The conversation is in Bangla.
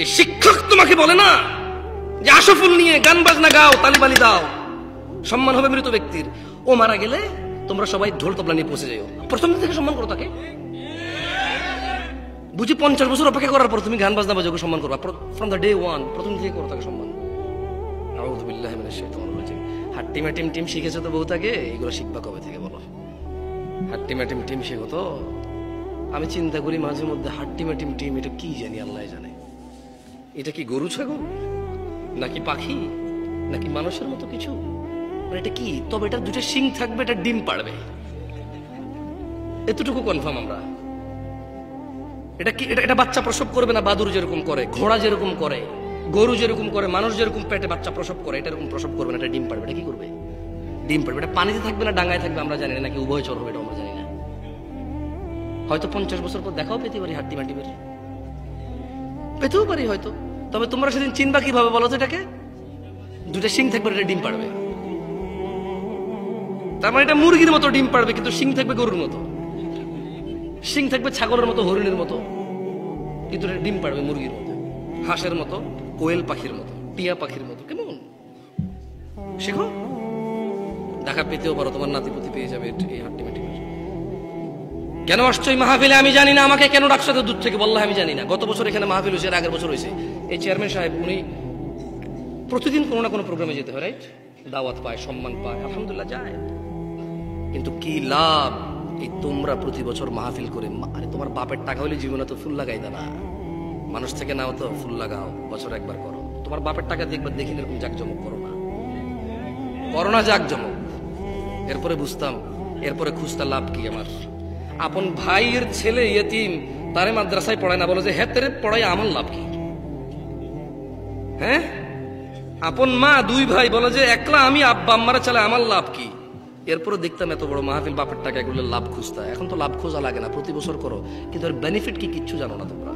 যে শিক্ষক তোমাকে বলে না যে আশফুল নিয়ে গান বাজনা গাও, তালিবালি দাও, সম্মান হবে মৃত ব্যক্তির, ও মারা গেলে তোমরা সবাই ঢোল তবলা নিয়ে পৌঁছে যাও, প্রথম দিন থেকে সম্মান করো তাকে। বুঝি 50 বছর অপেক্ষা করার পর তুমি গান বাজনা বাজাও সম্মান করবা, ফ্রম দ্য ডে ওয়ান প্রথম থেকে করো তাকে সম্মান। আউযু বিল্লাহি মিনাশ শাইতানির রাজিম। হাট্টিমা টিম টিম শিখেছো তো বউ তাকে, এগুলো শিখবা কবে থেকে বলো? হাট্টিমা টিম টিম শেখো তো। আমি চিন্তা করি মাঝে মধ্যে হাট্টিমা টিম টিম এটা কি জানি, আল্লাহ জানে। এটা কি গরু ছাগল নাকি পাখি নাকি মানুষের মতো কিছু, এটা কি? তবে এটা দুটো শিং থাকবে, এটা ডিম পাড়বে, এতটুকু কনফার্ম আমরা। এটা কি? এটা বাচ্চা প্রসব করবে না, বাদুর যেরকম করে, ঘোড়া যেরকম করে, গরু যেরকম করে, মানুষ যেরকম পেটে বাচ্চা প্রসব করে, এটা এরকম প্রসব করবে না, এটা ডিম পাড়বে। এটা কি করবে? ডিম পাড়বে। এটা পানিতে থাকবে না ডাঙায় থাকবে আমরা জানি না, নাকি উভয়চর হবে এটা আমরা জানি না। হয়তো 50 বছর পর দেখাও পেতে পারি, হাড্ডি মাটি বের পেতেও পারি হয়তো। তবে তোমরা সেদিন চিনবা কিভাবে বলো তো? এটাকে দুটো শিং থাকবে, এটা ডিম পাড়বে। তার মানে এটা মুরগির মতো ডিম পাড়বে, কিন্তু শিং থাকবে গরুর মতো, শিং থাকবে ছাগলের মতো, হরিণের মতো, কিন্তু এটা ডিম পাড়বে মুরগির মতো, হাঁসের মতো, কোয়েল পাখির মতো, টিয়া পাখির মতো। কেমন শেখো, দেখা পেতেও পারো, তোমার নাতিপুতি পেয়ে যাবে এই হাড্ডি মাটি। কেন আসছো এই মাহফিলে আমি জানি না, আমাকে কেন ডাকছো দূর থেকে বললাম আমি জানি না। গত বছর এখানে মাহফিল হয়েছে, আগের বছর হয়েছে। এই চেয়ারম্যান সাহেব উনি প্রতিদিন কোনো না কোনো প্রোগ্রামে যেতে হয়, রাইট? দাওয়াত পায়, সম্মান পায়, আলহামদুলিল্লাহ যায়। কিন্তু কি লাভ এই তোমরা প্রতি বছর মাহফিল করে? আরে তোমার বাপের টাকা হলে জীবনে তো ফুল লাগাই না, মানুষ থেকে নাও তো ফুল লাগাও, বছর একবার করো। তোমার বাপের টাকা দিয়ে একবার দেখি এরকম জাকজমক করো না, করো না জাকজমক। এরপরে বুঝতাম, এরপরে খুঁজতা লাভ কি আমার? আপন ভাইয়ের ছেলে ইয়েতিম, তারে মাদ্রাসায় পড়ায় না, বলে যে হ্যাঁ তেরে পড়াই আমার লাভ কি? হ্যাঁ, আপন মা দুই ভাই বলে যে একলা আমি আব্বা আম্মারা চালে আমার লাভ কি? এরপরে দেখতাম এত বড় মাহফিল, বাপের টাকা এগুলো লাভ খুঁজতা। এখন তো লাভ খোঁজা লাগে না, প্রতি বছর করো, কিন্তু এর বেনিফিট কি কিচ্ছু জানো না তোমরা।